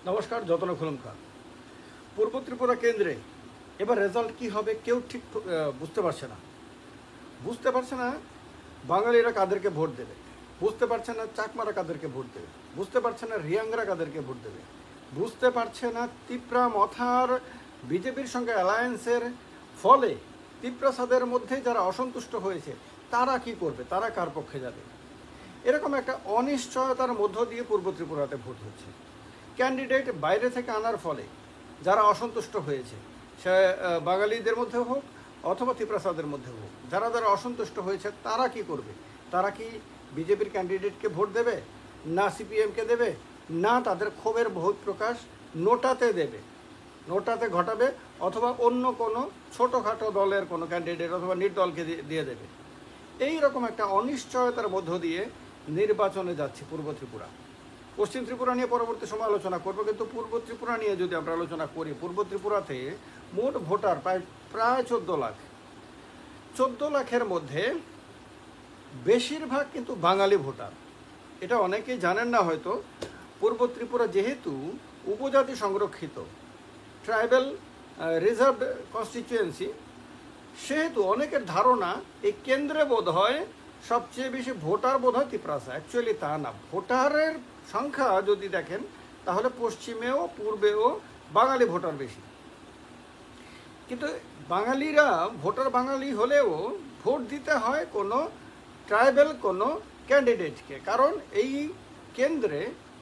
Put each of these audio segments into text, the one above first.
নমস্কার, যতন খুলুমকা। পূর্ব ত্রিপুরা কেন্দ্রে এবার রেজাল্ট কি হবে কেউ ঠিক বুঝতে পারছে না। বুঝতে পারছে না বাঙালিরা কাদেরকে ভোট দেবে, বুঝতে পারছে না চাকমারা কাদেরকে ভোট দেবে, বুঝতে পারছে না রিয়াংরা কাদেরকে ভোট দেবে, বুঝতে পারছে না তিপ্রা মথার বিজেপির সঙ্গে অ্যালায়েন্সের ফলে তিপ্রাসাদের মধ্যে যারা অসন্তুষ্ট হয়েছে তারা কি করবে, তারা কার পক্ষে যাবে। এরকম একটা অনিশ্চয়তার মধ্য দিয়ে পূর্ব ত্রিপুরাতে ভোট হচ্ছে। ক্যান্ডিডেট বাইরে থেকে আনার ফলে যারা অসন্তুষ্ট হয়েছে, সে বাঙালিদের মধ্যে হোক অথবা তিপ্রাসাদের মধ্যে হোক, যারা যারা অসন্তুষ্ট হয়েছে তারা কি করবে। তারা কি বিজেপির ক্যান্ডিডেটকে ভোট দেবে, না সিপিএমকে দেবে, না তাদের ক্ষোভের বহিঃপ্রকাশ নোটাতে দেবে, নোটাতে ঘটাবে, অথবা অন্য কোনো ছোটোখাটো দলের কোনো ক্যান্ডিডেট অথবা নির্দলকে দিয়ে দেবে। এই রকম একটা অনিশ্চয়তার মধ্য দিয়ে নির্বাচনে যাচ্ছে পূর্ব ত্রিপুরা। পশ্চিম ত্রিপুরা নিয়ে পরবর্তী সময় আলোচনা করবো, কিন্তু পূর্ব ত্রিপুরা নিয়ে যদি আমরা আলোচনা করি, পূর্ব ত্রিপুরাতে মোট ভোটার প্রায় 14 লাখ। 14 লাখের মধ্যে বেশিরভাগ কিন্তু বাঙালি ভোটার। এটা অনেকেই জানেন না হয়তো। পূর্ব ত্রিপুরা যেহেতু উপজাতি সংরক্ষিত ট্রাইবাল রিজার্ভ কনস্টিটিউয়েন্সি, সেহেতু অনেকের ধারণা এই কেন্দ্রে বোধ হয় সবচেয়ে বেশি ভোটার বোধ হয় তিপ্রাসা। অ্যাকচুয়ালি তা না। ভোটারের সংখ্যা যদি দেখেন তাহলে পশ্চিমেও পূর্বেও বাঙালি ভোটার বেশি। কিন্তু বাঙালিরা ভোটার বাঙালি হলেও ভোট দিতে হয় কোনো ট্রাইবাল কোনো ক্যান্ডিডেটকে, কারণ এই কেন্দ্রে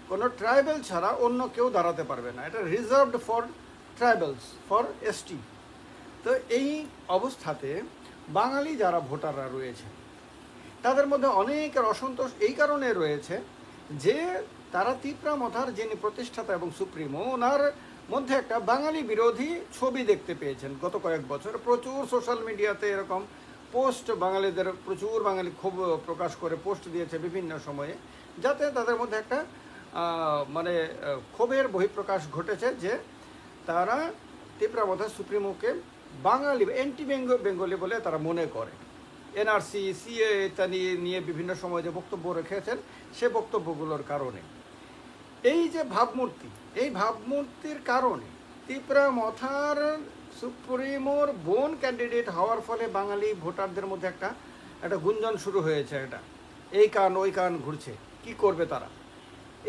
কোনো ট্রাইবাল ছাড়া অন্য কেউ দাঁড়াতে পারবে না। এটা reserved for tribals, for ST. তো এই অবস্থাতে বাঙালি যারা ভোটাররা রয়েছে তাদের মধ্যে অনেকের অসন্তোষ এই কারণে রয়েছে যে তারা তিপ্রা মথার যিনি প্রতিষ্ঠাতা এবং সুপ্রিমো, ওনার মধ্যে একটা বাঙালি বিরোধী ছবি দেখতে পেয়েছেন গত কয়েক বছর। প্রচুর সোশ্যাল মিডিয়াতে এরকম পোস্ট, বাঙালিদের প্রচুর বাঙালি ক্ষোভ প্রকাশ করে পোস্ট দিয়েছে বিভিন্ন সময়ে, যাতে তাদের মধ্যে একটা মানে ক্ষোভের বহিঃপ্রকাশ ঘটেছে যে তারা তিপ্রা মথার সুপ্রিমোকে বাঙালি অ্যান্টি বেঙ্গলি বলে তারা মনে করে। এনআরসি, সিএ ইত্যাদি নিয়ে বিভিন্ন সময় যে বক্তব্য রেখেছেন, সে বক্তব্যগুলোর কারণে এই যে ভাবমূর্তি, এই ভাবমূর্তির কারণে তিপ্রা মথার সুপ্রিমোর বোন ক্যান্ডিডেট হওয়ার ফলে বাঙালি ভোটারদের মধ্যে একটা গুঞ্জন শুরু হয়েছে। এটা এই কান ওই কান ঘুরছে, কি করবে তারা।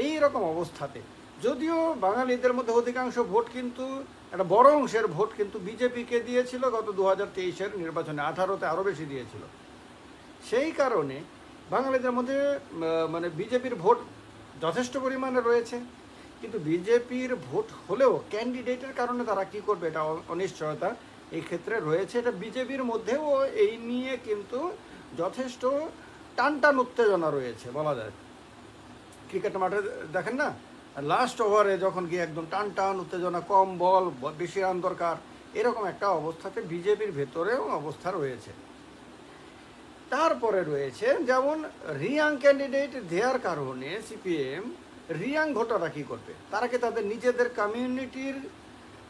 এই রকম অবস্থাতে যদিও বাঙালিদের মধ্যে অধিকাংশ ভোট কিন্তু একটা বড় অংশের ভোট কিন্তু বিজেপিকে দিয়েছিল গত 2023-এর নির্বাচনে, 18-তে আরও বেশি দিয়েছিল। সেই কারণে বাঙালিদের মধ্যে মানে বিজেপির ভোট যথেষ্ট পরিমাণে রয়েছে। কিন্তু বিজেপির ভোট হলেও ক্যান্ডিডেটের কারণে তারা কি করবে, এটা অনিশ্চয়তা এই ক্ষেত্রে রয়েছে। এটা বিজেপির মধ্যেও এই নিয়ে কিন্তু যথেষ্ট টানটান উত্তেজনা রয়েছে বলা যায়। ক্রিকেট মাঠে দেখেন না, লাস্ট ওভারে যখন গিয়ে একদম টান টান উত্তেজনা, কম বল বেশি রান দরকার, এরকম একটা অবস্থাতে বিজেপির ভেতরেও অবস্থা রয়েছে। তারপরে রয়েছে যেমন রিয়াং ক্যান্ডিডেট দেওয়ার কারণে সিপিএম রিয়াং ভোটাররা কী করবে, তারা কি তাদের নিজেদের কমিউনিটির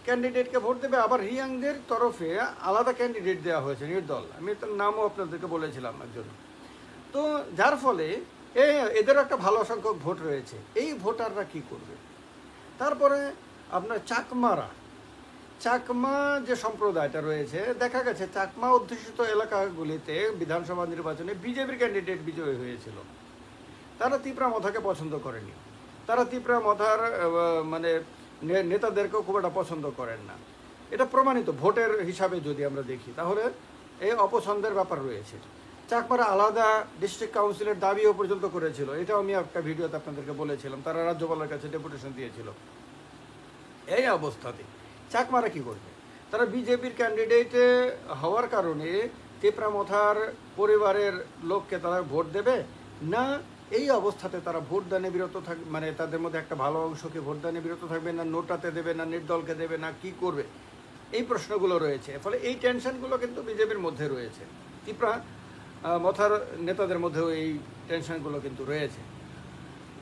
ক্যান্ডিডেটকে ভোট দেবে, আবার রিয়াংদের তরফে আলাদা ক্যান্ডিডেট দেওয়া হয়েছে নির্দল, আমি তার নামও আপনাদেরকে বলেছিলাম একজন। তো যার ফলে এদের একটা ভালো সংখ্যক ভোট রয়েছে। এই ভোটাররা কি করবে। তারপরে আপনার চাকমা যে সম্প্রদায়টা রয়েছে, দেখা গেছে চাকমা অধ্যুষিত এলাকাগুলিতে বিধানসভা নির্বাচনে বিজেপির ক্যান্ডিডেট বিজয়ী হয়েছিল। তারা তিপ্রা মথাকে পছন্দ করেনি, তারা তিপ্রা মথার মানে নেতাদেরকেও খুব একটা পছন্দ করেন না। এটা প্রমাণিত ভোটের হিসাবে যদি আমরা দেখি, তাহলে এই অপছন্দের ব্যাপার রয়েছে। চাকমারা আলাদা ডিস্ট্রিক্ট কাউন্সিলের দাবিও পর্যন্ত করেছিল, এটাও আমি একটা ভিডিওতে আপনাদেরকে বলেছিলাম। তারা রাজ্যপালের কাছে ডেপুটেশন দিয়েছিল। এই অবস্থাতে চাকমারা কি করবে, তারা বিজেপির ক্যান্ডিডেট হওয়ার কারণে তিপ্রা মথার পরিবারের লোককে তারা ভোট দেবে না, এই অবস্থাতে তারা ভোটদানে বিরত থাকবে, মানে তাদের মধ্যে একটা ভালো অংশকে ভোটদানে বিরত থাকবে না, নোটাতে দেবে না, নির্দলকে দেবে না, কি করবে, এই প্রশ্নগুলো রয়েছে। ফলে এই টেনশনগুলো কিন্তু বিজেপির মধ্যে রয়েছে, তিপ্রা মথার নেতাদের মধ্যেও এই টেনশনগুলো কিন্তু রয়েছে।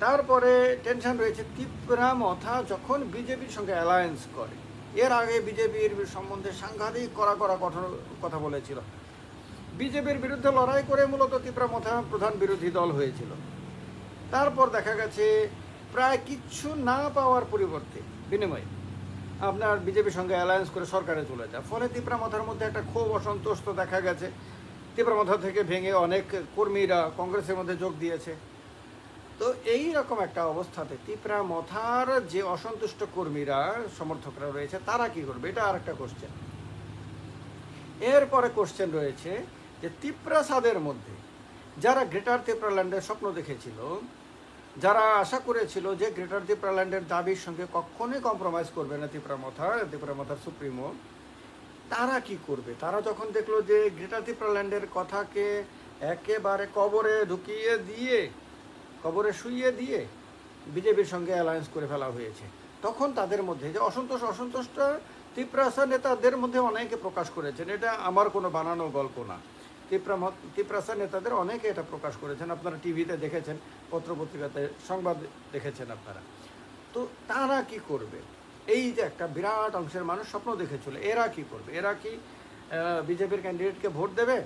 তারপরে টেনশন রয়েছে তিপ্রা মথা যখন বিজেপির সঙ্গে অ্যালায়েন্স করে। এর আগে বিজেপির সম্বন্ধে সাংঘাতিক কড়া কঠোর কথা বলেছিল। বিজেপির বিরুদ্ধে লড়াই করে মূলত তিপ্রা মথা প্রধান বিরোধী দল হয়েছিল। তারপর দেখা গেছে প্রায় কিচ্ছু না পাওয়ার পরিবর্তে বিনিময়ে আপনার বিজেপির সঙ্গে অ্যালায়েন্স করে সরকারে চলে যায়। ফলে তিপ্রামথার মধ্যে একটা ক্ষোভ অসন্তোষ তো দেখা গেছে। তিপ্রামথা থেকে ভেঙে অনেক কর্মীরা কংগ্রেসের মধ্যে যোগ দিয়েছে। তো এই রকম একটা অবস্থাতে তিপ্রামথার যে অসন্তুষ্ট কর্মীরা সমর্থকরা রয়েছে তারা কি করবে, এটা আর একটা কোশ্চেন। এরপরে কোশ্চেন রয়েছে যে তিপ্রাসাদের মধ্যে যারা গ্রেটার তিপ্রাল্যান্ডের স্বপ্ন দেখেছিল, যারা আশা করেছিল যে গ্রেটার তিপ্রাল্যান্ডের দাবির সঙ্গে কখনোই কম্প্রোমাইজ করবে না তিপ্রামথার সুপ্রিমো, তারা কি করবে? তারা যখন দেখলো যে গ্রেটার তিপ্রাল্যান্ডের কথাকে একেবারে কবরে শুইয়ে দিয়ে বিজেপির সঙ্গে অ্যালায়েন্স করে ফেলা হয়েছে, তখন তাদের মধ্যে যে অসন্তোষটা তিপ্রাসা নেতাদের মধ্যে অনেকে প্রকাশ করেছেন। এটা আমার কোনো বানানো গল্প না, তিপ্রাসা নেতাদের অনেকে এটা প্রকাশ করেছেন। আপনারা টিভিতে দেখেছেন, পত্রপত্রিকাতে সংবাদ দেখেছেন আপনারা। তো তারা কি করবে? এই যে একটা বিরাট অংশের মানুষ স্বপ্ন দেখেছিল, এরা কি করবে? এরা কি বিজেপির ক্যান্ডিডেটকে ভোট দেবে?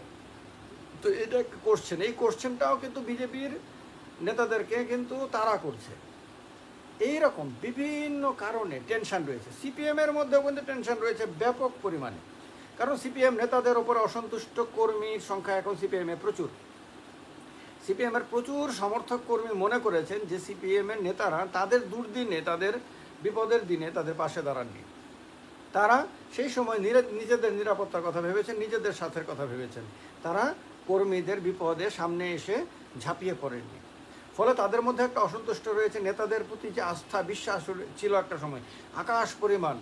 তো এটা একটা কোশ্চেন। এই কোশ্চেনটাও কিন্তু বিজেপির নেতাদেরকে কিন্তু তাড়া করছে। এইরকম বিভিন্ন কারণে টেনশন রয়েছে। সিপিএমের মধ্যেও কিন্তু টেনশন রয়েছে ব্যাপক পরিমাণে, কারণ সিপিএম নেতাদের ওপরে অসন্তুষ্ট কর্মীর সংখ্যা এখন সিপিএমে প্রচুর। সিপিএমের প্রচুর সমর্থক কর্মী মনে করেছেন যে সিপিএমের নেতারা তাদের দুর্দিনে, তাদের বিপদের দিনে তাদের পাশে দাঁড়াননি। তারা সেই সময় নিজেদের নিরাপত্তার কথা ভেবেছেন, নিজেদের স্বার্থের কথা ভেবেছেন। তারা কর্মীদের বিপদে সামনে এসে ঝাঁপিয়ে পড়েননি। ফলে তাদের মধ্যে একটা অসন্তুষ্ট রয়েছে। নেতাদের প্রতি যে আস্থা বিশ্বাস ছিল একটা সময় আকাশ পরিমাণ,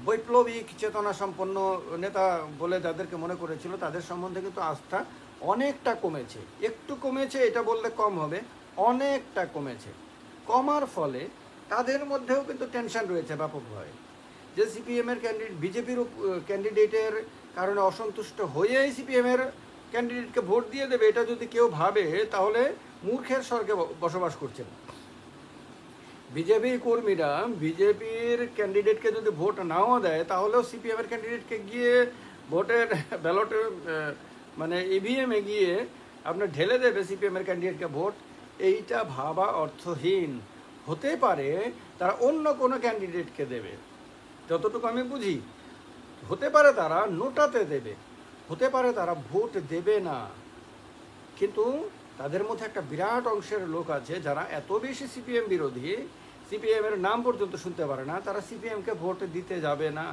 বৈপ্লবিক চেতনা সম্পন্ন নেতা বলে যাদেরকে মনে করেছিল, তাদের সম্বন্ধে কিন্তু আস্থা অনেকটা কমেছে। একটু কমেছে এটা বললে কম হবে, অনেকটা কমেছে। কমার ফলে তাদের মধ্যেও কিন্তু টেনশন রয়েছে ব্যাপকভাবে, যে সিপিএমের বিজেপির ক্যান্ডিডেটের কারণে অসন্তুষ্ট হয়েই সিপিএমের ক্যান্ডিডেটকে ভোট দিয়ে দেবে, এটা যদি কেউ ভাবে তাহলে মূর্খের স্বর্গে বসবাস করছেন। বিজেপি কর্মীরা বিজেপির ক্যান্ডিডেটকে যদি ভোট নাও দেয়, তাহলেও সিপিএমের ক্যান্ডিডেটকে গিয়ে ভোটের ব্যালটে মানে ইভিএমে গিয়ে আপনার ঢেলে দেবে সিপিএমের ক্যান্ডিডেটকে ভোট। এইটা ভাবা অর্থহীন। হতে পারে তারা অন্য কোনো ক্যান্ডিডেটকে দেবে, যতটুকু আমি বুঝি। হতে পারে তারা নোটাতে দেবে, হতে পারে তারা ভোট দেবে না। কিন্তু তাদের মধ্যে একটা বিরাট অংশের লোক আছে যারা এত বেশি সিপিএম বিরোধী, সিপিএমের নাম পর্যন্ত শুনতে পারে না, তারা সিপিএমকে ভোট দিতে যাবে না।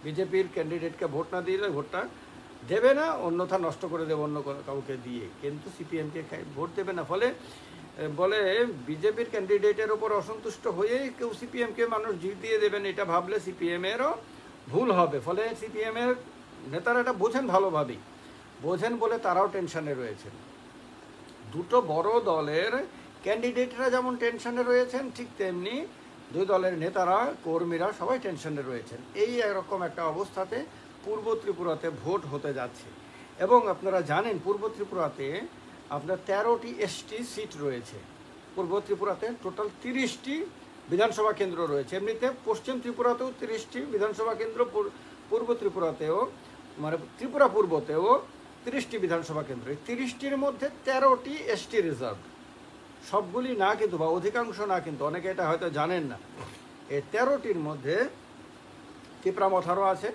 বিজেপির ক্যান্ডিডেটকে ভোট না দিলে ভোটটা দেবে না, অন্যথা নষ্ট করে দেবে অন্য কাউকে দিয়ে, কিন্তু সিপিএমকে ভোট দেবে না। ফলে বলে বিজেপির ক্যান্ডিডেটের ওপর অসন্তুষ্ট হয়েই কেউ সিপিএমকে মানুষ জিত দিয়ে দেবেন, এটা ভাবলে সিপিএমেরও ভুল হবে। ফলে সিপিএমের নেতারা এটা বোঝেন, ভালোভাবেই বোঝেন বলে তারাও টেনশনে রয়েছেন। দুটো বড় দলের ক্যান্ডিডেটরা যেমন টেনশনে রয়েছেন, ঠিক তেমনি দুই দলের নেতারা, কর্মীরা সবাই টেনশনে রয়েছেন। এই এরকম একটা অবস্থাতে পূর্ব ত্রিপুরাতে ভোট হতে যাচ্ছে। এবং আপনারা জানেন পূর্ব ত্রিপুরাতে আপনার 13টি এসটি সিট রয়েছে। পূর্ব ত্রিপুরাতে টোটাল 30টি বিধানসভা কেন্দ্র রয়েছে। এমনিতে পশ্চিম ত্রিপুরাতেও 30টি বিধানসভা কেন্দ্র, পূর্ব ত্রিপুরাতেও মানে ত্রিপুরা পূর্বতেও 30টি বিধানসভা কেন্দ্র। এই 30টির মধ্যে 13টি এসটি রিজার্ভ। সবগুলি না কিন্তু, বা অধিকাংশ না কিন্তু, অনেকে এটা হয়তো জানেন না। এই 13টির মধ্যে তিপ্রামথারও আছে,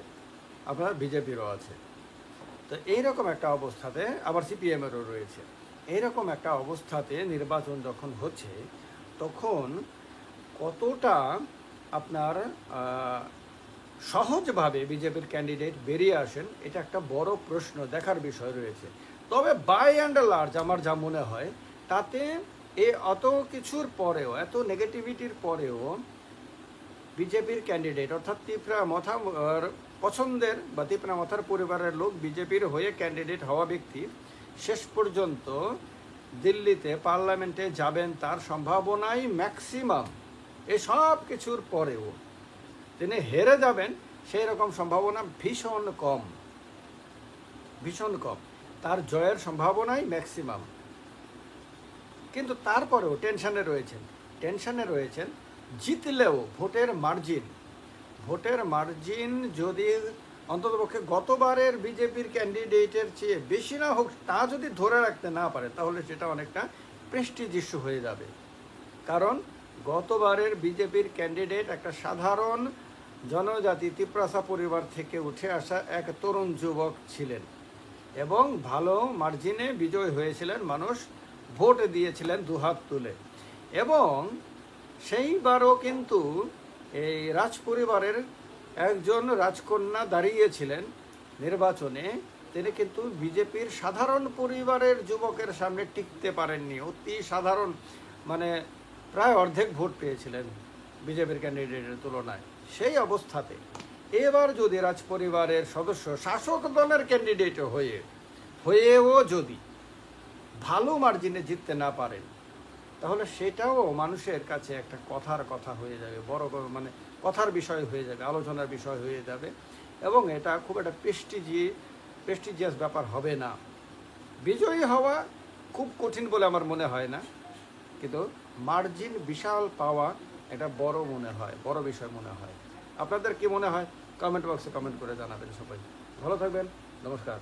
আপনার বিজেপিরও আছে। তো এইরকম একটা অবস্থাতে আবার সিপিএমেরও রয়েছে। এইরকম একটা অবস্থাতে নির্বাচন যখন হচ্ছে, তখন কতটা আপনার সহজভাবে বিজেপির ক্যান্ডিডেট বেরিয়ে আসেন, এটা একটা বড় প্রশ্ন, দেখার বিষয় রয়েছে। তবে বাই অ্যান্ড লার্জ আমার যা মনে হয়, তাতে অত কিছুর পরেও, এত নেগেটিভিটির পরেও বিজেপির ক্যান্ডিডেট অর্থাৎ তিপ্রামথার পছন্দের বা তিপ্রামথার পরিবারের লোক বিজেপির হয়ে ক্যান্ডিডেট হওয়া ব্যক্তি শেষ পর্যন্ত দিল্লিতে পার্লামেন্টে যাবেন তার সম্ভাবনাই ম্যাক্সিমাম। এই সব কিছুর পরেও তিনি হেরে যাবেন সেই রকম সম্ভাবনা ভীষণ কম, ভীষণ কম। তার জয়ের সম্ভাবনাই ম্যাক্সিমাম। কিন্তু তারপরেও টেনশনে রয়েছেন জিতলেও ভোটের মার্জিন যদি অন্ততপক্ষে গতবারের বিজেপির ক্যান্ডিডেটের চেয়ে বেশি না হোক, তা যদি ধরে রাখতে না পারে, তাহলে সেটা অনেকটা প্রেস্টিজ ইস্যু হয়ে যাবে। কারণ গতবারের বিজেপির ক্যান্ডিডেট একটা সাধারণ জনজাতি তিপ্রাসা পরিবার থেকে উঠে আসা এক তরুণ যুবক ছিলেন এবং ভালো মার্জিনে বিজয় হয়েছিলেন, মানুষ ভোট দিয়েছিলেন দুহাত তুলে। এবং সেইবারও কিন্তু এই রাজ পরিবারের একজন রাজকন্যা দাঁড়িয়েছিলেন নির্বাচনে, তিনি কিন্তু বিজেপির সাধারণ পরিবারের যুবকের সামনে টিকতে পারেননি, অতি সাধারণ, মানে প্রায় অর্ধেক ভোট পেয়েছিলেন বিজেপির ক্যান্ডিডেটের তুলনায়। সেই অবস্থাতে এবার যদি রাজ পরিবারের সদস্য শাসক দলের ক্যান্ডিডেট হয়েও যদি ভালো মার্জিনে জিততে না পারেন, তাহলে সেটাও মানুষের কাছে একটা কথা হয়ে যাবে, বড় মানে কথার বিষয় হয়ে যাবে, আলোচনার বিষয় হয়ে যাবে, এবং এটা খুব একটা প্রেস্টিজিয়াস ব্যাপার হবে না। বিজয়ী হওয়া খুব কঠিন বলে আমার মনে হয় না, কিন্তু মার্জিন বিশাল পাওয়া এটা বড় বিষয় মনে হয়। আপনাদের কি মনে হয়? কমেন্ট বক্সে কমেন্ট করে জানাবেন। সবাই ভালো থাকবেন, নমস্কার।